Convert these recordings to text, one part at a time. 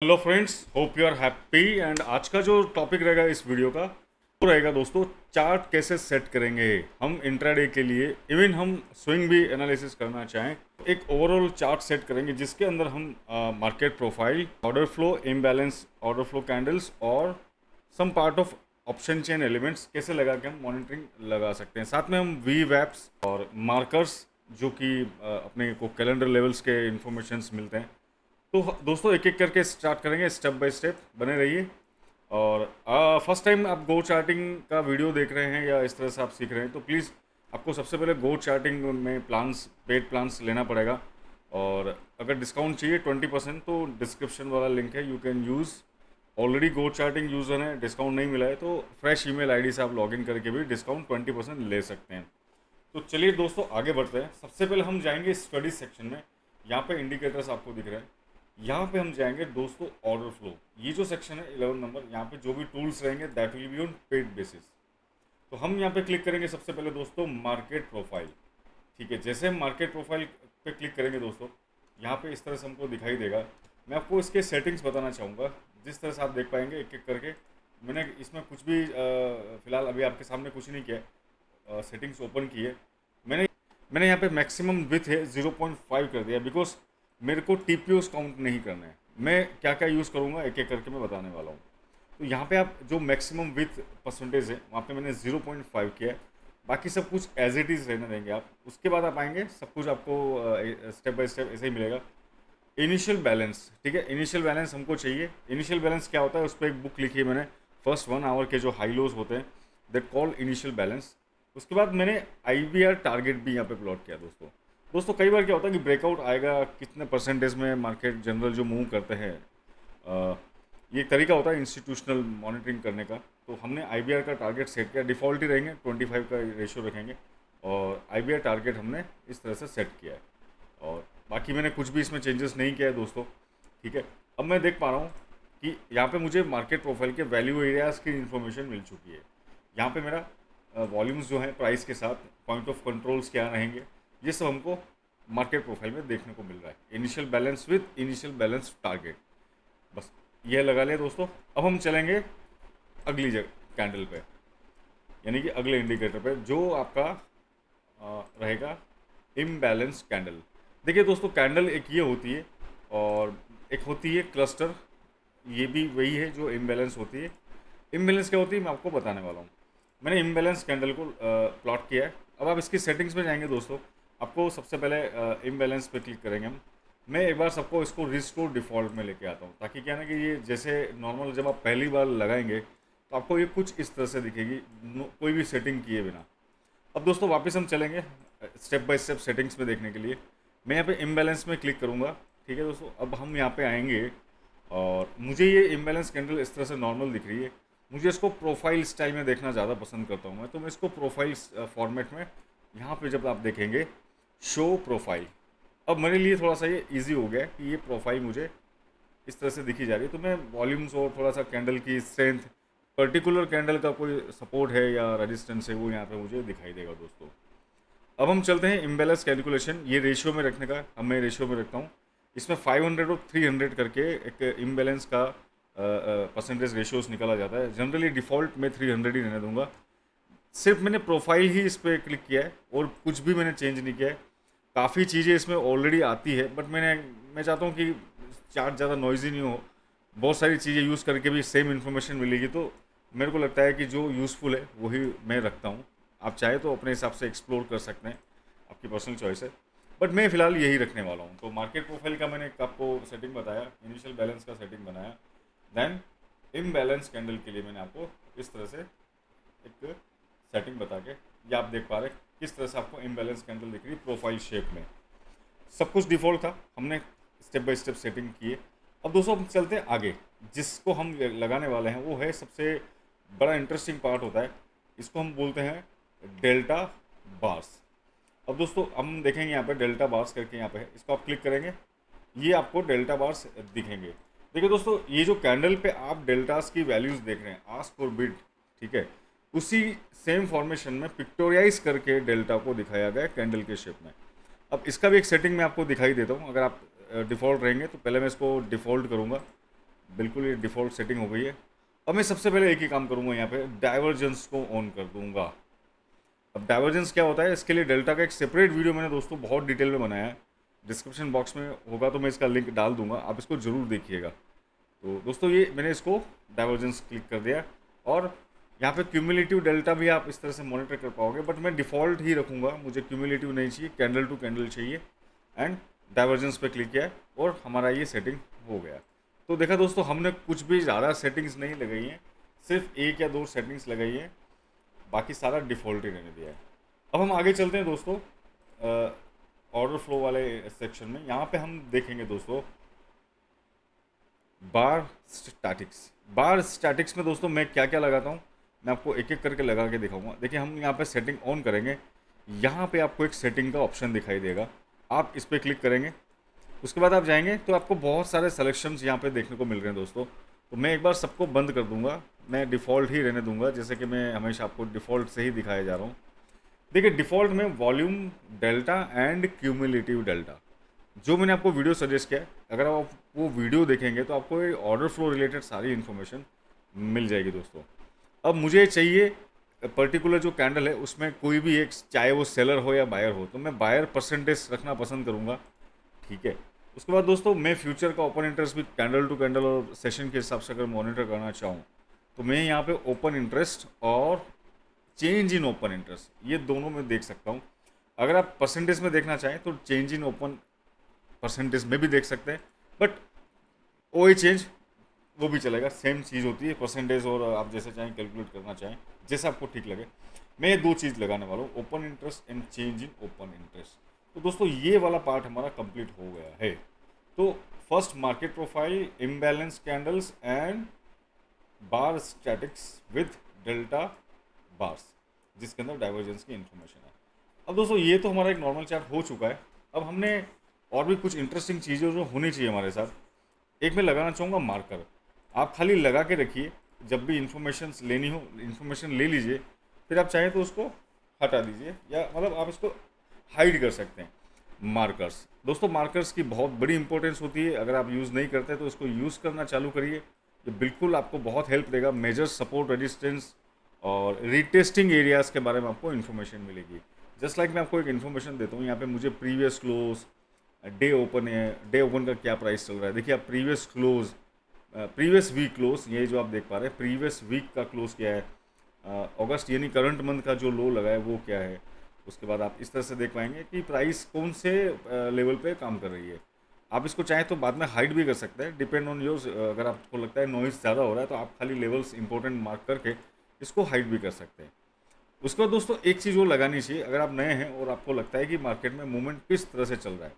Hello friends, hope you are happy. And आज का जो टॉपिक रहेगा इस वीडियो का वो रहेगा दोस्तों, चार्ट कैसे सेट करेंगे हम इंट्राडे के लिए। इवन हम स्विंग भी एनालिसिस करना चाहें, एक ओवरऑल चार्ट सेट करेंगे जिसके अंदर हम market profile, order flow, imbalance order flow candles और some part of option chain elements कैसे लगा के हम मॉनिटरिंग लगा सकते हैं। साथ में हम वी वैप्स और मार्कर्स जो कि अपने को कैलेंडर लेवल्स के इंफॉर्मेशंस मिलते हैं। तो दोस्तों एक एक करके स्टार्ट करेंगे, स्टेप बाय स्टेप बने रहिए। और फर्स्ट टाइम आप गो चार्टिंग का वीडियो देख रहे हैं या इस तरह से आप सीख रहे हैं तो प्लीज़ आपको सबसे पहले गो चार्टिंग में प्लान्स, पेड प्लान्स लेना पड़ेगा। और अगर डिस्काउंट चाहिए 20% तो डिस्क्रिप्शन वाला लिंक है, you can use. Already go charting user हैं, डिस्काउंट नहीं मिला है तो फ्रेश ईमेल आईडी से आप लॉगिन करके भी डिस्काउंट 20% ले सकते हैं। तो चलिए दोस्तों आगे बढ़ते हैं। सबसे पहले हम जाएंगे स्टडी सेक्शन में। यहाँ पे इंडिकेटर्स आपको दिख रहे हैं, यहाँ पे हम जाएंगे दोस्तों ऑर्डर फ्लो। ये जो सेक्शन है 11 नंबर, यहाँ पे जो भी टूल्स रहेंगे that will be on paid basis. तो हम यहाँ पे क्लिक करेंगे सबसे पहले दोस्तों मार्केट प्रोफाइल। ठीक है, जैसे हम मार्केट प्रोफाइल पे क्लिक करेंगे दोस्तों, यहाँ पे इस तरह से हमको दिखाई देगा। मैं आपको इसके सेटिंग्स बताना चाहूँगा, जिस तरह से आप देख पाएंगे एक एक करके। मैंने इसमें कुछ भी फिलहाल अभी आपके सामने कुछ नहीं किया, सेटिंग्स ओपन की है। मैंने यहाँ पे मैक्सिमम विथ है 0.5 कर दिया, बिकॉज मेरे को टीपीओस काउंट नहीं करना है। मैं क्या क्या यूज़ करूँगा एक एक करके मैं बताने वाला हूँ। तो यहाँ पे आप जो मैक्सिमम विथ परसेंटेज है वहाँ पे मैंने 0.5 किया है। बाकी सब कुछ एज इट इज़ रहने देंगे आप। उसके बाद आप आएंगे, सब कुछ आपको स्टेप बाय स्टेप ऐसे ही मिलेगा। इनिशियल बैलेंस, ठीक है, इनिशियल बैलेंस हमको चाहिए। इनिशियल बैलेंस क्या होता है, उस पर एक बुक लिखी है मैंने, फर्स्ट 1 आवर के जो हाई लोज होते हैं दैट कॉल इनिशियल बैलेंस। उसके बाद मैंने IBR टारगेट भी यहाँ पे प्लॉट किया दोस्तों कई बार क्या होता है कि ब्रेकआउट आएगा, कितने परसेंटेज में मार्केट जनरल जो मूव करते हैं, ये एक तरीका होता है इंस्टीट्यूशनल मॉनिटरिंग करने का। तो हमने IBR का टारगेट सेट किया, डिफ़ॉल्ट ही रहेंगे, 25 का रेशियो रखेंगे और IBR टारगेट हमने इस तरह से सेट किया है। और बाकी मैंने कुछ भी इसमें चेंजेस नहीं किया है दोस्तों। ठीक है, अब मैं देख पा रहा हूँ कि यहाँ पे मुझे मार्केट प्रोफाइल के वैल्यू एरियाज़ की इन्फॉर्मेशन मिल चुकी है। यहाँ पे मेरा वॉल्यूम्स जो है प्राइस के साथ, पॉइंट ऑफ कंट्रोल्स क्या रहेंगे, ये सब हमको मार्केट प्रोफाइल में देखने को मिल रहा है। Initial balance with initial balance target, बस ये लगा लिया दोस्तों। अब हम चलेंगे अगली जगह कैंडल पे, यानी कि अगले इंडिकेटर पे जो आपका रहेगा इम्बैलेंस कैंडल। देखिए दोस्तों, कैंडल एक ये होती है और एक होती है क्लस्टर, ये भी वही है जो इम्बैलेंस होती है। इम्बैलेंस क्या होती है मैं आपको बताने वाला हूँ। मैंने इम्बैलेंस कैंडल को प्लॉट किया है। अब आप इसकी सेटिंग्स में जाएंगे दोस्तों, आपको सबसे पहले इम्बैलेंस पे क्लिक करेंगे हम। मैं एक बार सबको इसको रिस्टोर डिफ़ॉल्ट में लेके आता हूँ, ताकि क्या ना कि ये जैसे नॉर्मल जब आप पहली बार लगाएंगे तो आपको ये कुछ इस तरह से दिखेगी, कोई भी सेटिंग किए बिना। अब दोस्तों वापस हम चलेंगे स्टेप बाय स्टेप सेटिंग्स में देखने के लिए। मैं यहाँ पे इम्बैलेंस में क्लिक करूँगा। ठीक है दोस्तों, अब हम यहाँ पे आएंगे और मुझे ये इम्बैलेंस कैंडल इस तरह से नॉर्मल दिख रही है। मुझे इसको प्रोफाइल स्टाइल में देखना ज़्यादा पसंद करता हूँ मैं, तो मैं इसको प्रोफाइल फॉर्मेट में, यहाँ पे जब आप देखेंगे शो प्रोफाइल, अब मेरे लिए थोड़ा सा ये इजी हो गया कि ये प्रोफाइल मुझे इस तरह से दिखी जा रही है। तो मैं वॉल्यूम्स और थोड़ा सा कैंडल की स्ट्रेंथ, पर्टिकुलर कैंडल का कोई सपोर्ट है या रेजिस्टेंस है, वो यहाँ पे मुझे दिखाई देगा दोस्तों। अब हम चलते हैं इम्बैलेंस कैलकुलेशन। ये रेशियो में रखने का, अब मैं रेशियो में रखता हूँ। इसमें 500 और 300 करके एक इम्बैलेंस का परसेंटेज रेशियोस निकाला जाता है। जनरली डिफ़ॉल्ट में 300 ही रहने दूंगा। सिर्फ मैंने प्रोफाइल ही इस पर क्लिक किया है और कुछ भी मैंने चेंज नहीं किया है। काफ़ी चीज़ें इसमें ऑलरेडी आती है, बट मैं चाहता हूँ कि चार्ट ज़्यादा नॉइजी नहीं हो, बहुत सारी चीज़ें यूज़ करके भी सेम इन्फॉर्मेशन मिलेगी। तो मेरे को लगता है कि जो यूज़फुल है वही मैं रखता हूँ। आप चाहे तो अपने हिसाब से एक्सप्लोर कर सकते हैं, आपकी पर्सनल चॉइस है, बट मैं फ़िलहाल यही रखने वाला हूँ। तो मार्केट प्रोफाइल का मैंने आपको सेटिंग बताया, इनिशियल बैलेंस का सेटिंग बनाया, देन इम्बैलेंस कैंडल के लिए मैंने आपको इस तरह से एक सेटिंग बता के, ये आप देख पा रहे किस तरह से आपको इम्बैलेंस कैंडल दिख रही है प्रोफाइल शेप में। सब कुछ डिफ़ॉल्ट था, हमने स्टेप बाय स्टेप सेटिंग की है। अब दोस्तों हम चलते हैं आगे। जिसको हम लगाने वाले हैं वो है सबसे बड़ा इंटरेस्टिंग पार्ट होता है, इसको हम बोलते हैं डेल्टा बार्स। अब दोस्तों हम देखेंगे यहाँ पे डेल्टा बार्स करके, यहाँ पे है, इसको आप क्लिक करेंगे, ये आपको डेल्टा बार्स दिखेंगे। देखिए दोस्तों, ये जो कैंडल पे आप डेल्टास की वैल्यूज़ देख रहे हैं, आस्क और बिड, ठीक है, उसी सेम फॉर्मेशन में पिक्टोरियाइज करके डेल्टा को दिखाया गया कैंडल के शेप में। अब इसका भी एक सेटिंग मैं आपको दिखाई देता हूँ। अगर आप डिफ़ॉल्ट रहेंगे तो पहले मैं इसको डिफ़ॉल्ट करूँगा, बिल्कुल ये डिफ़ॉल्ट सेटिंग हो गई है। अब मैं सबसे पहले एक ही काम करूँगा, यहाँ पे डाइवर्जेंस को ऑन कर दूँगा। अब डाइवर्जेंस क्या होता है, इसके लिए डेल्टा का एक सेपरेट वीडियो मैंने दोस्तों बहुत डिटेल में बनाया है। डिस्क्रिप्शन बॉक्स में होगा तो मैं इसका लिंक डाल दूंगा, आप इसको ज़रूर देखिएगा। तो दोस्तों ये मैंने इसको डाइवर्जेंस क्लिक कर दिया, और यहाँ पे क्यूमुलेटिव डेल्टा भी आप इस तरह से मॉनिटर कर पाओगे, बट मैं डिफ़ॉल्ट ही रखूँगा, मुझे क्यूमुलेटिव नहीं चाहिए, कैंडल टू कैंडल चाहिए। एंड डाइवर्जेंस पे क्लिक किया और हमारा ये सेटिंग हो गया। तो देखा दोस्तों, हमने कुछ भी ज़्यादा सेटिंग्स नहीं लगाई हैं, सिर्फ एक या दो सेटिंग्स लगाई हैं, बाकी सारा डिफ़ॉल्ट ही रहने दिया है। अब हम आगे चलते हैं दोस्तों ऑर्डर फ्लो वाले सेक्शन में। यहाँ पे हम देखेंगे दोस्तों बार स्टैटिक्स। बार स्टैटिक्स में दोस्तों मैं क्या क्या लगाता हूँ, मैं आपको एक एक करके लगा के दिखाऊंगा। देखिए, हम यहाँ पे सेटिंग ऑन करेंगे, यहाँ पे आपको एक सेटिंग का ऑप्शन दिखाई देगा, आप इस पर क्लिक करेंगे। उसके बाद आप जाएंगे तो आपको बहुत सारे सेलेक्शंस यहाँ पे देखने को मिल रहे हैं दोस्तों। तो मैं एक बार सबको बंद कर दूंगा, मैं डिफ़ॉल्ट ही रहने दूंगा, जैसे कि मैं हमेशा आपको डिफ़ॉल्ट से ही दिखाया जा रहा हूँ। देखिए, डिफ़ॉल्ट में volume delta and cumulative delta, जो मैंने आपको वीडियो सजेस्ट किया है, अगर आप वो वीडियो देखेंगे तो आपको ये ऑर्डर फ्लो रिलेटेड सारी इन्फॉर्मेशन मिल जाएगी दोस्तों। अब मुझे चाहिए पर्टिकुलर जो कैंडल है उसमें कोई भी एक, चाहे वो सेलर हो या बायर हो, तो मैं बायर परसेंटेज रखना पसंद करूँगा। ठीक है। उसके बाद दोस्तों मैं फ्यूचर का ओपन इंटरेस्ट भी कैंडल टू कैंडल और सेशन के हिसाब से अगर मॉनिटर करना चाहूँ, तो मैं यहाँ पे ओपन इंटरेस्ट और चेंज इन ओपन इंटरेस्ट, ये दोनों में देख सकता हूँ। अगर आप परसेंटेज में देखना चाहें तो चेंज इन ओपन परसेंटेज में भी देख सकते हैं, बट ओ चेंज वो भी चलेगा, सेम चीज़ होती है परसेंटेज, और आप जैसे चाहें कैलकुलेट करना चाहें, जैसा आपको ठीक लगे। मैं ये दो चीज़ लगाने वाला हूँ, open interest and change in open interest. तो दोस्तों ये वाला पार्ट हमारा कंप्लीट हो गया है। तो first market profile, imbalance candles and bar statics with delta bars, जिसके अंदर डाइवर्जेंस की इन्फॉर्मेशन है। अब दोस्तों ये तो हमारा एक नॉर्मल चार्ट हो चुका है। अब हमने और भी कुछ इंटरेस्टिंग चीज़ें जो होनी चाहिए हमारे साथ, एक मैं लगाना चाहूँगा मार्कर। आप खाली लगा के रखिए, जब भी इंफॉर्मेशन लेनी हो इंफॉर्मेशन ले लीजिए, फिर आप चाहें तो उसको हटा दीजिए, या मतलब आप इसको हाइड कर सकते हैं। मार्कर्स दोस्तों, मार्कर्स की बहुत बड़ी इंपॉर्टेंस होती है, अगर आप यूज़ नहीं करते तो इसको यूज़ करना चालू करिए, ये बिल्कुल आपको बहुत हेल्प देगा। मेजर सपोर्ट रेजिस्टेंस और रीटेस्टिंग एरियाज़ के बारे में आपको इन्फॉर्मेशन मिलेगी। जस्ट लाइक मैं आपको एक इन्फॉर्मेशन देता हूँ, यहाँ पे मुझे प्रीवियस क्लोज, डे ओपन है, डे ओपन का क्या प्राइस चल रहा है। देखिए आप previous close, previous week close, ये जो आप देख पा रहे हैं प्रीवियस वीक का क्लोज क्या है, अगस्त यानी करंट मंथ का जो लो लगा है वो क्या है। उसके बाद आप इस तरह से देख पाएंगे कि प्राइस कौन से लेवल पे काम कर रही है। आप इसको चाहें तो बाद में हाइड भी कर सकते हैं, डिपेंड ऑन योर। अगर आपको लगता है नॉइज़ ज़्यादा हो रहा है तो आप खाली लेवल्स इंपॉर्टेंट मार्क करके इसको हाइड भी कर सकते हैं। उसके बाद दोस्तों एक चीज़ वो लगानी चाहिए, अगर आप नए हैं और आपको लगता है कि मार्केट में मूवमेंट किस तरह से चल रहा है,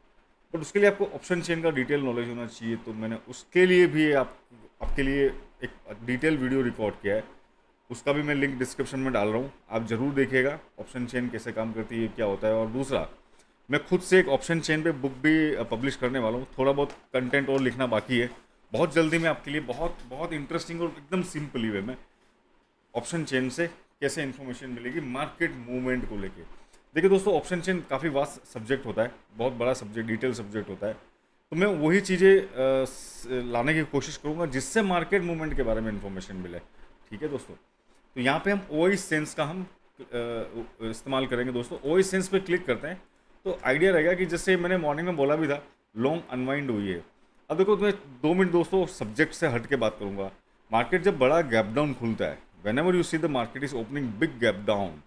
बट उसके लिए आपको ऑप्शन चेन का डिटेल नॉलेज होना चाहिए। तो मैंने उसके लिए भी आपके लिए एक डिटेल वीडियो रिकॉर्ड किया है, उसका भी मैं लिंक डिस्क्रिप्शन में डाल रहा हूँ, आप ज़रूर देखिएगा ऑप्शन चेन कैसे काम करती है, क्या होता है। और दूसरा, मैं खुद से एक ऑप्शन चेन पे बुक भी पब्लिश करने वाला हूँ, थोड़ा बहुत कंटेंट और लिखना बाकी है। बहुत जल्दी मैं आपके लिए बहुत बहुत इंटरेस्टिंग और एकदम सिंपली वे में ऑप्शन चेन से कैसे इन्फॉर्मेशन मिलेगी मार्केट मूवमेंट को लेके। देखिए दोस्तों, ऑप्शन चेन काफ़ी वास्ट सब्जेक्ट होता है, बहुत बड़ा सब्जेक्ट, डिटेल सब्जेक्ट होता है। तो मैं वही चीज़ें लाने की कोशिश करूँगा जिससे मार्केट मूवमेंट के बारे में इन्फॉर्मेशन मिले। ठीक है दोस्तों, तो यहाँ पे हम ओ सेंस का हम इस्तेमाल करेंगे दोस्तों। ओ सेंस पे क्लिक करते हैं तो आइडिया रहेगा कि जैसे मैंने मॉर्निंग में बोला भी था, लॉन्ग अनवाइंड हुई है। अब देखो, मैं 2 मिनट दोस्तों सब्जेक्ट से हट के बात करूँगा। मार्केट जब बड़ा गैप डाउन खुलता है, when ever you see the market is opening big gap down,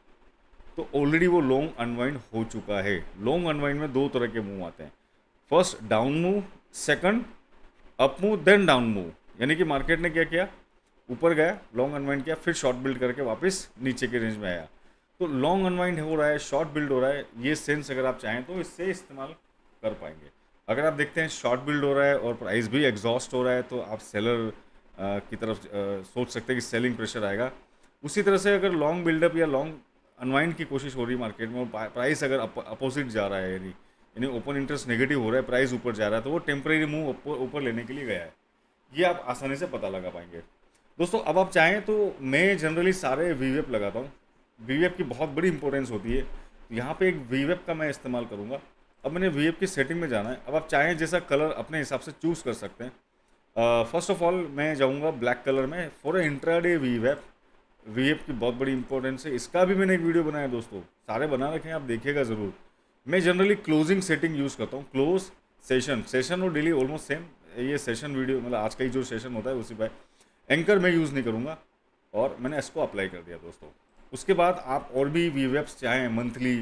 तो ऑलरेडी वो लॉन्ग अनवाइंड हो चुका है। लॉन्ग अनवाइंड में 2 तरह के मूव आते हैं, first down move, second up move, then down move. यानी कि मार्केट ने क्या किया, ऊपर गया, लॉन्ग अनवाइंड किया, फिर शॉर्ट बिल्ड करके वापस नीचे के रेंज में आया। तो लॉन्ग अनवाइंड हो रहा है, शॉर्ट बिल्ड हो रहा है, ये सेंस अगर आप चाहें तो इससे इस्तेमाल कर पाएंगे। अगर आप देखते हैं शॉर्ट बिल्ड हो रहा है और प्राइस भी एग्जॉस्ट हो रहा है, तो आप सेलर की तरफ सोच सकते हैं कि सेलिंग प्रेशर आएगा। उसी तरह से अगर लॉन्ग बिल्डअप या लॉन्ग अनवाइंड की कोशिश हो रही है मार्केट में, और प्राइस अगर अपोजिट जा रहा है, यानी ओपन इंटरेस्ट नेगेटिव हो रहा है, प्राइस ऊपर जा रहा है, तो वो टेम्परेरी मूव ऊपर लेने के लिए गया है। ये आप आसानी से पता लगा पाएंगे दोस्तों। अब आप चाहें तो मैं जनरली सारे वीवेप लगाता हूँ, वीवेप की बहुत बड़ी इंपॉर्टेंस होती है। यहाँ पे एक वीवेप का मैं इस्तेमाल करूँगा। अब मैंने वीवेप की सेटिंग में जाना है। अब आप चाहें जैसा कलर अपने हिसाब से चूज़ कर सकते हैं। फर्स्ट ऑफ ऑल मैं जाऊंगा ब्लैक कलर में फॉर इंट्राडे वीवेप। वीएप की बहुत बड़ी इंपॉर्टेंस है, इसका भी मैंने एक वीडियो बनाया दोस्तों, सारे बना रखे हैं, आप देखिएगा ज़रूर। मैं जनरली क्लोजिंग सेटिंग यूज़ करता हूँ, क्लोज सेशन और डेली ऑलमोस्ट सेम। ये सेशन वीडियो मतलब आज का ही जो सेशन होता है उसी पर एंकर मैं यूज़ नहीं करूँगा, और मैंने इसको अप्लाई कर दिया दोस्तों। उसके बाद आप और भी वीवेप्स चाहें मंथली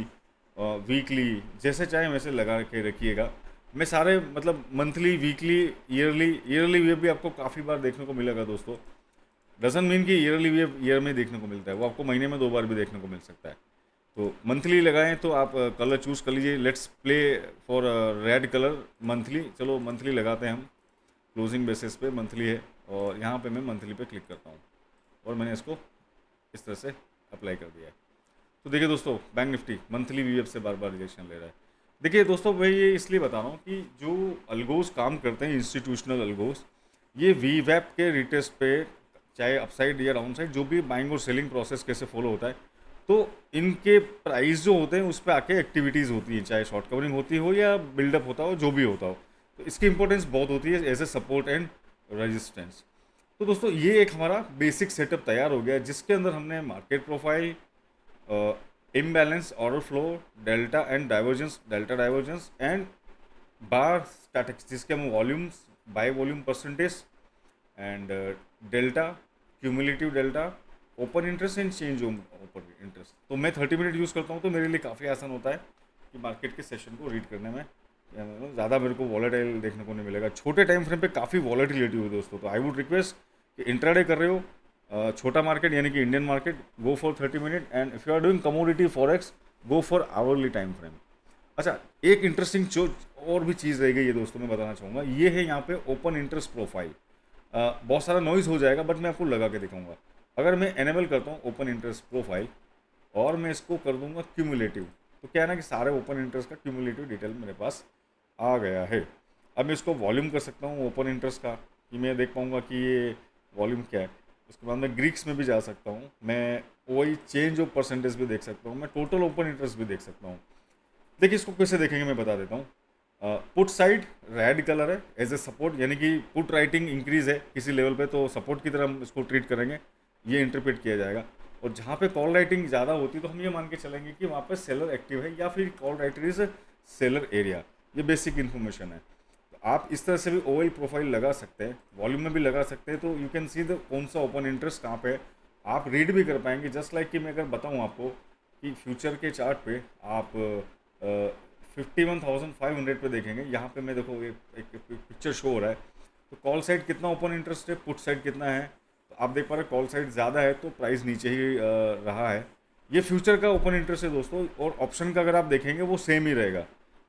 वीकली जैसे चाहें वैसे लगा के रखिएगा। मैं सारे मतलब मंथली वीकली ईयरली वेव भी आपको काफ़ी बार देखने को मिलेगा दोस्तों। डजन मीन कि ईयरली वेव ईयर में देखने को मिलता है, वो आपको महीने में 2 बार भी देखने को मिल सकता है। तो मंथली लगाएं तो आप कलर चूज़ कर लीजिए। Let's play for red colour monthly. चलो मंथली लगाते हैं हम, क्लोजिंग बेसिस पे मंथली है, और यहाँ पे मैं मंथली पे क्लिक करता हूँ और मैंने इसको इस तरह से अप्लाई कर दिया है। तो देखिए दोस्तों, बैंक निफ्टी मंथली वीएफ से बार बार रिजेक्शन ले रहा है। देखिए दोस्तों, मैं ये इसलिए बता रहा हूँ कि जो अलगोज काम करते हैं, इंस्टीट्यूशनल अलगोज, ये वीवेप के रिटेस्ट पे चाहे अपसाइड या डाउन साइड जो भी बाइंग और सेलिंग प्रोसेस कैसे फॉलो होता है, तो इनके प्राइस जो होते हैं उस पर आके एक्टिविटीज़ होती हैं, चाहे शॉर्ट कवरिंग होती हो या बिल्डअप होता हो, जो भी होता हो। तो इसकी इंपॉर्टेंस बहुत होती है as a support and resistance. तो दोस्तों ये एक हमारा बेसिक सेटअप तैयार हो गया है, जिसके अंदर हमने market profile, imbalance, order flow, delta and divergence, delta divergence and bar statics, जिसके हम volumes, by volume percentage and delta, cumulative delta, open interest and change open interest. तो मैं 30 मिनट यूज़ करता हूँ, तो मेरे लिए काफ़ी आसान होता है कि मार्केट के सेशन को रीड करने में ज़्यादा मेरे को वॉलेटाइल देखने को नहीं मिलेगा। छोटे टाइम फ्रेम पे काफ़ी वॉलेटिलिटी हुई दोस्तों, तो आई वुड रिक्वेस्ट कि इंट्राडे कर रहे हो, छोटा मार्केट यानी कि Indian market, go for 30 minute, and if you are doing commodity forex, go for hourly time frame. अच्छा, एक इंटरेस्टिंग और भी चीज़ रह गई है दोस्तों, मैं बताना चाहूँगा, ये है यहाँ पे ओपन इंटरेस्ट प्रोफाइल। बहुत सारा नॉइज़ हो जाएगा, बट मैं आपको लगा के दिखाऊंगा। अगर मैं एनेबल करता हूँ ओपन इंटरेस्ट प्रोफाइल और मैं इसको कर दूंगा क्यूमुलेटिव, तो क्या है ना कि सारे ओपन इंटरेस्ट का क्यूमुलेटिव डिटेल मेरे पास आ गया है। अब मैं इसको वॉल्यूम कर सकता हूँ ओपन इंटरेस्ट का, कि मैं देख पाऊँगा कि ये वॉल्यूम क्या है। उसके बाद मैं ग्रीक्स में भी जा सकता हूँ, मैं वही चेंज ऑफ परसेंटेज भी देख सकता हूँ, मैं टोटल ओपन इंटरेस्ट भी देख सकता हूँ। देखिए इसको कैसे देखेंगे मैं बता देता हूँ। पुट साइड रेड कलर है एज ए सपोर्ट, यानी कि पुट राइटिंग इंक्रीज है किसी लेवल पे, तो सपोर्ट की तरह हम इसको ट्रीट करेंगे, ये इंटरप्रेट किया जाएगा। और जहाँ पे कॉल राइटिंग ज़्यादा होती है तो हम ये मान के चलेंगे कि वहाँ पे सेलर एक्टिव है, या फिर call writer is seller area. ये बेसिक इन्फॉर्मेशन है। तो आप इस तरह से भी ओवल प्रोफाइल लगा सकते हैं, वॉल्यूम में भी लगा सकते हैं, तो यू कैन सी द कौन सा ओपन इंटरेस्ट कहाँ पे है, आप रीड भी कर पाएंगे। जस्ट लाइक कि मैं अगर बताऊँ आपको कि फ्यूचर के चार्ट पे आप 51,500 पे देखेंगे, यहाँ पे मैं देखो एक पिक्चर शो हो रहा है, तो कॉल साइड कितना ओपन इंटरेस्ट है, पुट साइड कितना है, तो आप देख पा रहे हैं कॉल साइड ज़्यादा है तो प्राइस नीचे ही रहा है। ये फ्यूचर का ओपन इंटरेस्ट है दोस्तों, और ऑप्शन का अगर आप देखेंगे वो सेम ही रहेगा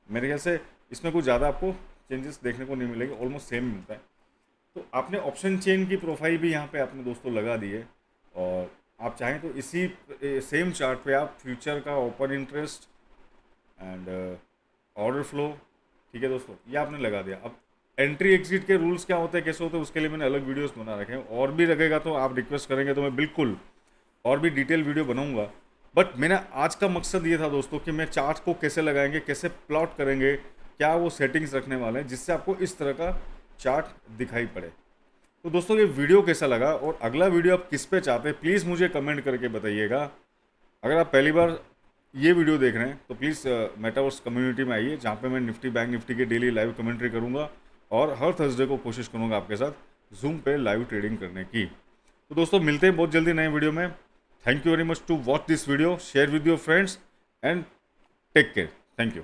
मेरे ख्याल से, इसमें कुछ ज़्यादा आपको चेंजेस देखने को नहीं मिलेंगे, ऑलमोस्ट सेम मिलता है। तो आपने ऑप्शन चेन की प्रोफाइल भी यहाँ पे आपने दोस्तों लगा दी है, और आप चाहें तो इसी सेम चार्ट पे आप फ्यूचर का open interest and order flow, ठीक है दोस्तों, ये आपने लगा दिया। अब एंट्री एग्जिट के रूल्स क्या होते हैं, कैसे होते हैं, उसके लिए मैंने अलग वीडियोस बना रखे हैं, और भी लगेगा तो आप रिक्वेस्ट करेंगे तो मैं बिल्कुल और भी डिटेल वीडियो बनाऊंगा। बट मेरा आज का मकसद ये था दोस्तों कि मैं चार्ट को कैसे लगाएंगे, कैसे प्लॉट करेंगे, क्या वो सेटिंग्स रखने वाले हैं जिससे आपको इस तरह का चार्ट दिखाई पड़े। तो दोस्तों ये वीडियो कैसा लगा, और अगला वीडियो आप किस पे चाहते हैं, प्लीज़ मुझे कमेंट करके बताइएगा। अगर आप पहली बार ये वीडियो देख रहे हैं तो प्लीज़ मेटावर्स कम्युनिटी में आइए, जहाँ पे मैं निफ्टी बैंक निफ्टी की डेली लाइव कमेंट्री करूँगा, और हर थर्सडे को कोशिश करूँगा आपके साथ जूम पे लाइव ट्रेडिंग करने की। तो दोस्तों मिलते हैं बहुत जल्दी नए वीडियो में। Thank you very much to watch this video, share with your friends and take care. Thank you.